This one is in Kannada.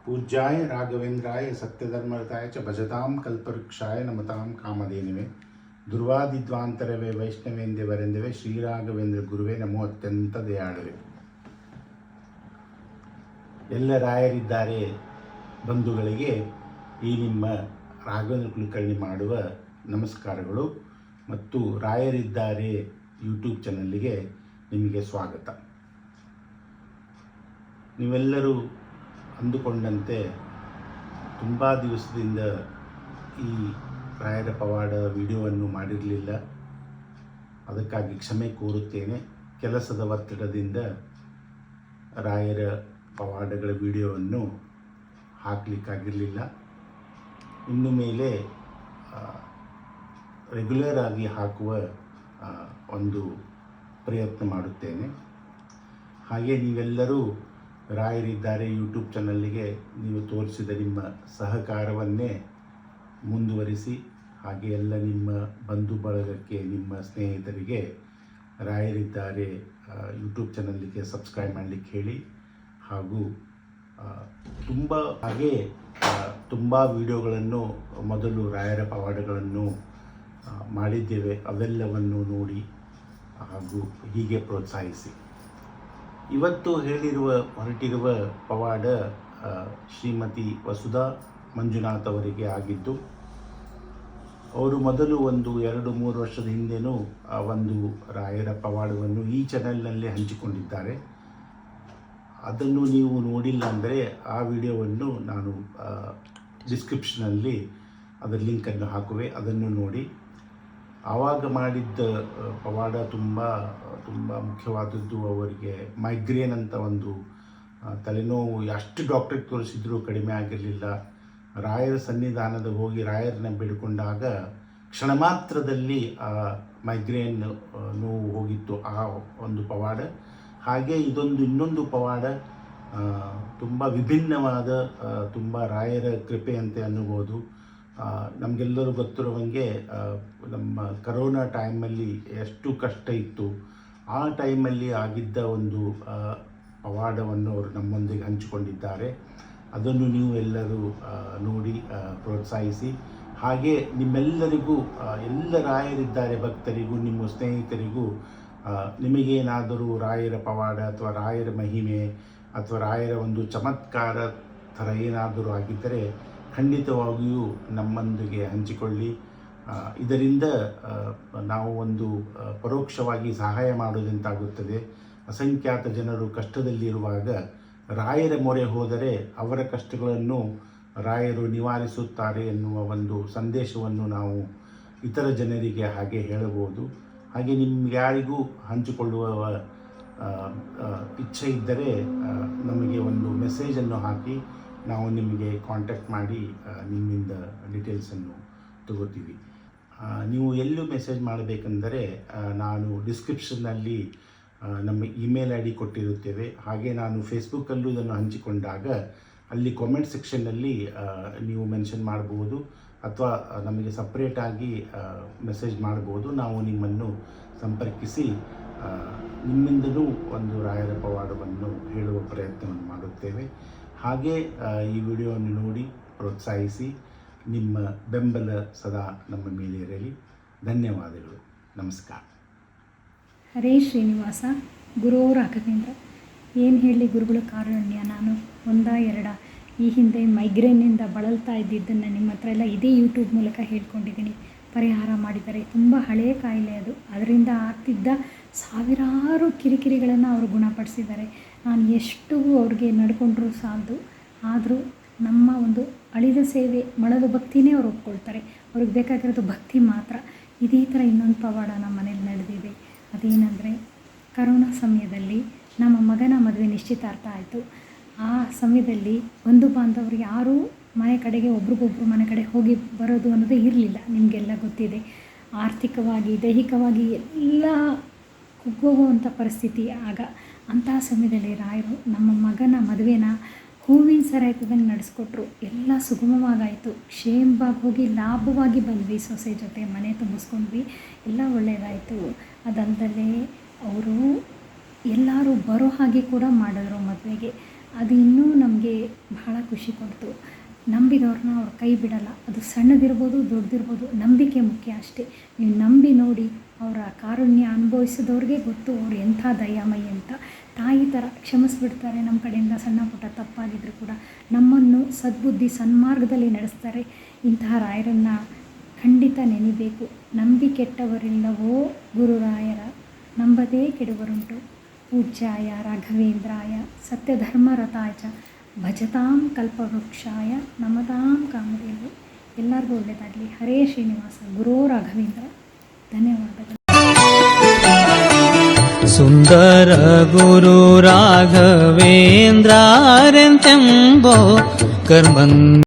पूज्याय राघवेंद्राय सत्यधर्मरताय च भजतां कल्पवृक्षाय नमतां कामधेनुवे ದುರ್ವಾದಿದ್ವಾಂತರವೇ ವೈಷ್ಣವೇಂದ್ಯ ವರೆಂದವೇ ಶ್ರೀರಾಘವೇಂದ್ರ ಗುರುವೇ ನಮೋ ಅತ್ಯಂತ ದಯಾಳುವೆ. ಎಲ್ಲ ರಾಯರಿದ್ದಾರೆ ಬಂಧುಗಳಿಗೆ ಈ ನಿಮ್ಮ ರಾಘವೇಂದ್ರ ಕುಲಕರ್ಣಿ ಮಾಡುವ ನಮಸ್ಕಾರಗಳು ಮತ್ತು ರಾಯರಿದ್ದಾರೆ ಯೂಟ್ಯೂಬ್ ಚಾನಲ್ಗೆ ನಿಮಗೆ ಸ್ವಾಗತ. ನೀವೆಲ್ಲರೂ ಅಂದುಕೊಂಡಂತೆ ತುಂಬ ದಿವಸದಿಂದ ಈ ರಾಯರ ಪವಾಡ ವಿಡಿಯೋವನ್ನು ಮಾಡಿರಲಿಲ್ಲ. ಅದಕ್ಕಾಗಿ ಕ್ಷಮೆ ಕೋರುತ್ತೇನೆ. ಕೆಲಸದ ಒತ್ತಡದಿಂದ ರಾಯರ ಪವಾಡಗಳ ವಿಡಿಯೋವನ್ನು ಹಾಕಲಿಕ್ಕಾಗಿರಲಿಲ್ಲ. ಇನ್ನು ಮೇಲೆ ರೆಗ್ಯುಲರ್ ಆಗಿ ಹಾಕುವ ಒಂದು ಪ್ರಯತ್ನ ಮಾಡುತ್ತೇನೆ. ಹಾಗೆ ನೀವೆಲ್ಲರೂ ರಾಯರಿದ್ದಾರೆ ಯೂಟ್ಯೂಬ್ ಚಾನಲ್ಗೆ ನೀವು ತೋರಿಸಿದ ನಿಮ್ಮ ಸಹಕಾರವನ್ನೇ ಮುಂದುವರಿಸಿ, ಹಾಗೆ ಎಲ್ಲ ನಿಮ್ಮ ಬಂಧು ಬಳಗಕ್ಕೆ, ನಿಮ್ಮ ಸ್ನೇಹಿತರಿಗೆ ರಾಯರಿದ್ದಾರೆ ಯೂಟ್ಯೂಬ್ ಚಾನಲ್ಗೆ ಸಬ್ಸ್ಕ್ರೈಬ್ ಮಾಡಲಿಕ್ಕೆ ಹೇಳಿ. ಹಾಗೂ ತುಂಬ ವಿಡಿಯೋಗಳನ್ನು ಮೊದಲು ರಾಯರ ಪವಾಡಗಳನ್ನು ಮಾಡಿದ್ದೇವೆ, ಅವೆಲ್ಲವನ್ನು ನೋಡಿ ಹಾಗೂ ಹೀಗೆ ಪ್ರೋತ್ಸಾಹಿಸಿ. ಇವತ್ತು ಹೊರಟಿರುವ ಪವಾಡ ಶ್ರೀಮತಿ ವಸುಧಾ ಮಂಜುನಾಥ್ ಅವರಿಗೆ ಆಗಿದ್ದು, ಅವರು ಮೊದಲು 2-3 ವರ್ಷದ ಹಿಂದೆನೂ ಒಂದು ರಾಯರ ಪವಾಡವನ್ನು ಈ ಚಾನೆಲ್ನಲ್ಲಿ ಹಂಚಿಕೊಂಡಿದ್ದಾರೆ. ಅದನ್ನು ನೀವು ನೋಡಿಲ್ಲ ಅಂದರೆ ಆ ವಿಡಿಯೋವನ್ನು ನಾನು ಡಿಸ್ಕ್ರಿಪ್ಷನಲ್ಲಿ ಅದರ ಲಿಂಕನ್ನು ಹಾಕುವೆ, ಅದನ್ನು ನೋಡಿ. ಆವಾಗ ಮಾಡಿದ್ದ ಪವಾಡ ತುಂಬ ಮುಖ್ಯವಾದದ್ದು. ಅವರಿಗೆ ಮೈಗ್ರೇನ್ ಅಂತ ಒಂದು ತಲೆನೋವು, ಎಷ್ಟು ಡಾಕ್ಟ್ರಿಗೆ ತೋರಿಸಿದ್ರೂ ಕಡಿಮೆ ಆಗಿರಲಿಲ್ಲ. ರಾಯರ ಸನ್ನಿಧಾನದ ಹೋಗಿ ರಾಯರನ್ನ ಬೇಡಿಕೊಂಡಾಗ ಕ್ಷಣ ಮಾತ್ರದಲ್ಲಿ ಆ ಮೈಗ್ರೇನ್ ನೋವು ಹೋಗಿತ್ತು, ಆ ಒಂದು ಪವಾಡ. ಹಾಗೆ ಇನ್ನೊಂದು ಪವಾಡ ತುಂಬ ವಿಭಿನ್ನವಾದ, ತುಂಬ ರಾಯರ ಕೃಪೆ ಅಂತ ಅನ್ನಬಹುದು. ನಮಗೆಲ್ಲರೂ ಗೊತ್ತಿರುವಂಗೆ ನಮ್ಮ ಕರೋನಾ ಟೈಮಲ್ಲಿ ಎಷ್ಟು ಕಷ್ಟ ಇತ್ತು, ಆ ಟೈಮಲ್ಲಿ ಆಗಿದ್ದ ಒಂದು ಪವಾಡವನ್ನು ಅವರು ನಮ್ಮೊಂದಿಗೆ ಹಂಚಿಕೊಂಡಿದ್ದಾರೆ. ಅದನ್ನು ನೀವು ಎಲ್ಲರೂ ನೋಡಿ ಪ್ರೋತ್ಸಾಹಿಸಿ. ಹಾಗೆ ನಿಮ್ಮೆಲ್ಲರಿಗೂ, ಎಲ್ಲ ರಾಯರಿದ್ದಾರೆ ಭಕ್ತರಿಗೂ, ನಿಮ್ಮ ಸ್ನೇಹಿತರಿಗೂ ನಿಮಗೇನಾದರೂ ರಾಯರ ಪವಾಡ ಅಥವಾ ರಾಯರ ಮಹಿಮೆ ಅಥವಾ ರಾಯರ ಒಂದು ಚಮತ್ಕಾರ ಥರ ಏನಾದರೂ ಆಗಿದ್ದರೆ ಖಂಡಿತವಾಗಿಯೂ ನಮ್ಮೊಂದಿಗೆ ಹಂಚಿಕೊಳ್ಳಿ. ಇದರಿಂದ ನಾವು ಒಂದು ಪರೋಕ್ಷವಾಗಿ ಸಹಾಯ ಮಾಡೋದಂತಾಗುತ್ತದೆ. ಅಸಂಖ್ಯಾತ ಜನರು ಕಷ್ಟದಲ್ಲಿರುವಾಗ ರಾಯರ ಮೊರೆ ಹೋದರೆ ಅವರ ಕಷ್ಟಗಳನ್ನು ರಾಯರು ನಿವಾರಿಸುತ್ತಾರೆ ಎನ್ನುವ ಒಂದು ಸಂದೇಶವನ್ನು ನಾವು ಇತರ ಜನರಿಗೆ ಹಾಗೆ ಹೇಳಬಹುದು. ಹಾಗೆ ನಿಮ್ಗೆ ಯಾರಿಗೂ ಹಂಚಿಕೊಳ್ಳುವ ಇಚ್ಛೆ ಇದ್ದರೆ ನಮಗೆ ಒಂದು ಮೆಸೇಜನ್ನು ಹಾಕಿ, ನಾವು ನಿಮಗೆ ಕಾಂಟ್ಯಾಕ್ಟ್ ಮಾಡಿ ನಿಮ್ಮಿಂದ ಡೀಟೇಲ್ಸನ್ನು ತಗೋತೀವಿ. ನೀವು ಎಲ್ಲೂ ಮೆಸೇಜ್ ಮಾಡಬೇಕೆಂದರೆ ನಾನು ಡಿಸ್ಕ್ರಿಪ್ಷನ್ನಲ್ಲಿ ನಮ್ಮ ಇಮೇಲ್ ID ಕೊಟ್ಟಿರುತ್ತೇವೆ. ಹಾಗೆ ನಾನು ಫೇಸ್ಬುಕ್ಕಲ್ಲೂ ಇದನ್ನು ಹಂಚಿಕೊಂಡಾಗ ಅಲ್ಲಿ ಕಾಮೆಂಟ್ ಸೆಕ್ಷನ್ನಲ್ಲಿ ನೀವು ಮೆನ್ಷನ್ ಮಾಡಬಹುದು, ಅಥವಾ ನಮಗೆ ಸಪ್ರೇಟಾಗಿ ಮೆಸೇಜ್ ಮಾಡ್ಬೋದು. ನಾವು ನಿಮ್ಮನ್ನು ಸಂಪರ್ಕಿಸಿ ನಿಮ್ಮಿಂದಲೂ ಒಂದು ರಾಯರ ಪವಾಡವನ್ನು ಹೇಳುವ ಪ್ರಯತ್ನವನ್ನು ಮಾಡುತ್ತೇವೆ. ಹಾಗೆ ಈ ವಿಡಿಯೋವನ್ನು ನೋಡಿ ಪ್ರೋತ್ಸಾಹಿಸಿ. ನಿಮ್ಮ ಬೆಂಬಲ ಸದಾ ನಮ್ಮ ಮೇಲೆ ಇರಲಿ. ಧನ್ಯವಾದಗಳು. ನಮಸ್ಕಾರ. ಹರೇ ಶ್ರೀನಿವಾಸ. ಗುರು ರಾಘವೇಂದ್ರ. ಏನು ಹೇಳಿ ಗುರುಗಳ ಕಾರುಣ್ಯ. ನಾನು 1-2 ಈ ಹಿಂದೆ ಮೈಗ್ರೇನಿಂದ ಬಳಲ್ತಾ ಇದ್ದಿದ್ದನ್ನು ನಿಮ್ಮ ಹತ್ರ ಎಲ್ಲ ಇದೇ ಯೂಟ್ಯೂಬ್ ಮೂಲಕ ಹೇಳ್ಕೊಂಡಿದ್ದೀನಿ. ಪರಿಹಾರ ಮಾಡಿದ್ದಾರೆ. ತುಂಬ ಹಳೆಯ ಕಾಯಿಲೆ ಅದು. ಅದರಿಂದ ಆಗ್ತಿದ್ದ ಸಾವಿರಾರು ಕಿರಿಕಿರಿಗಳನ್ನು ಅವರು ಗುಣಪಡಿಸಿದ್ದಾರೆ. ನಾನು ಎಷ್ಟು ಅವ್ರಿಗೆ ನಡ್ಕೊಂಡ್ರೂ ಸಾಲದು. ಆದರೂ ನಮ್ಮ ಒಂದು ಅಳಿದ ಸೇವೆ ಮಾಡೋದು ಭಕ್ತಿನೇ ಅವ್ರು ಒಪ್ಕೊಳ್ತಾರೆ. ಅವ್ರಿಗೆ ಬೇಕಾಗಿರೋದು ಭಕ್ತಿ ಮಾತ್ರ. ಇದೇ ಥರ ಇನ್ನೊಂದು ಪವಾಡ ನಮ್ಮ ಮನೇಲಿ ನಡೆದಿದೆ. ಅದೇನೆಂದರೆ, ಕರೋನಾ ಸಮಯದಲ್ಲಿ ನಮ್ಮ ಮಗನ ಮದುವೆ ನಿಶ್ಚಿತಾರ್ಥ ಆಯಿತು. ಆ ಸಮಯದಲ್ಲಿ ಬಂಧು ಬಾಂಧವರು ಯಾರೂ ಮನೆ ಕಡೆಗೆ ಒಬ್ರಿಗೊಬ್ರು ಮನೆ ಕಡೆ ಹೋಗಿ ಬರೋದು ಅನ್ನೋದೇ ಇರಲಿಲ್ಲ. ನಿಮಗೆಲ್ಲ ಗೊತ್ತಿದೆ. ಆರ್ಥಿಕವಾಗಿ, ದೈಹಿಕವಾಗಿ ಎಲ್ಲ ಕುಗ್ಗೋಗುವಂಥ ಪರಿಸ್ಥಿತಿ ಆಗ. ಅಂತಹ ಸಮಯದಲ್ಲಿ ರಾಯರು ನಮ್ಮ ಮಗನ ಮದುವೆನ ಹೂವಿನ ಸರಾಯ್ತದಂಗೆ ನಡೆಸ್ಕೊಟ್ರು. ಎಲ್ಲ ಸುಗಮವಾಗಾಯಿತು. ಕ್ಷೇಮವಾಗಿ ಹೋಗಿ ಲಾಭವಾಗಿ ಬಂದ್ವಿ. ಸೊಸೆ ಜೊತೆ ಮನೆ ತುಂಬಿಸ್ಕೊಂಡ್ವಿ. ಎಲ್ಲ ಒಳ್ಳೆಯದಾಯಿತು. ಅದಲ್ಲದೆ ಅವರು ಎಲ್ಲರೂ ಬರೋ ಹಾಗೆ ಕೂಡ ಮಾಡಿದ್ರು ಮದುವೆಗೆ. ಅದು ಇನ್ನೂ ನಮಗೆ ಬಹಳ ಖುಷಿ ಕೊಡ್ತು. ನಂಬಿದವ್ರನ್ನ ಅವ್ರು ಕೈ ಬಿಡಲ್ಲ. ಅದು ಸಣ್ಣದಿರ್ಬೋದು ದೊಡ್ಡದಿರ್ಬೋದು, ನಂಬಿಕೆ ಮುಖ್ಯ ಅಷ್ಟೇ. ನೀವು ನಂಬಿ ನೋಡಿ, ಅವರ ಕಾರುಣ್ಯ ಅನುಭವಿಸಿದವ್ರಿಗೆ ಗೊತ್ತು ಅವ್ರು ಎಂಥ ದಯಾಮಯಿ ಅಂತ. ತಾಯಿ ಥರ ಕ್ಷಮಿಸ್ಬಿಡ್ತಾರೆ. ನಮ್ಮ ಕಡೆಯಿಂದ ಸಣ್ಣ ಪುಟ್ಟ ತಪ್ಪಾಗಿದ್ದರೂ ಕೂಡ ನಮ್ಮನ್ನು ಸದ್ಬುದ್ಧಿ ಸನ್ಮಾರ್ಗದಲ್ಲಿ ನಡೆಸ್ತಾರೆ. ಇಂತಹ ರಾಯರನ್ನು ಖಂಡಿತ ನೆನಿಬೇಕು. ನಂಬಿ ಕೆಟ್ಟವರಿಲ್ಲವೋ ಗುರುರಾಯರ, ನಂಬದೇ ಕೆಡುವರುಂಟು. ಪೂಜ್ಯಾಯ ರಾಘವೇಂದ್ರಾಯ ಸತ್ಯಧರ್ಮರತಾಯ ಚ ಭಜತಾಂ ಕಲ್ಪವೃಕ್ಷಾಯ ನಮತಾಂ ಕಾಮಧೇನು. ಎಲ್ಲರಿಗೂ ಒಳ್ಳೆಯದಾಗಲಿ. ಹರೇ ಶ್ರೀನಿವಾಸ. ಗುರೋ ರಾಘವೇಂದ್ರ. ಧನ್ಯವಾದಗಳು. ಸುಂದರ ಗುರು ರಾಘವೇಂದ್ರಾರೆಂತೆಂಬೋ ಕರ್ಮನ್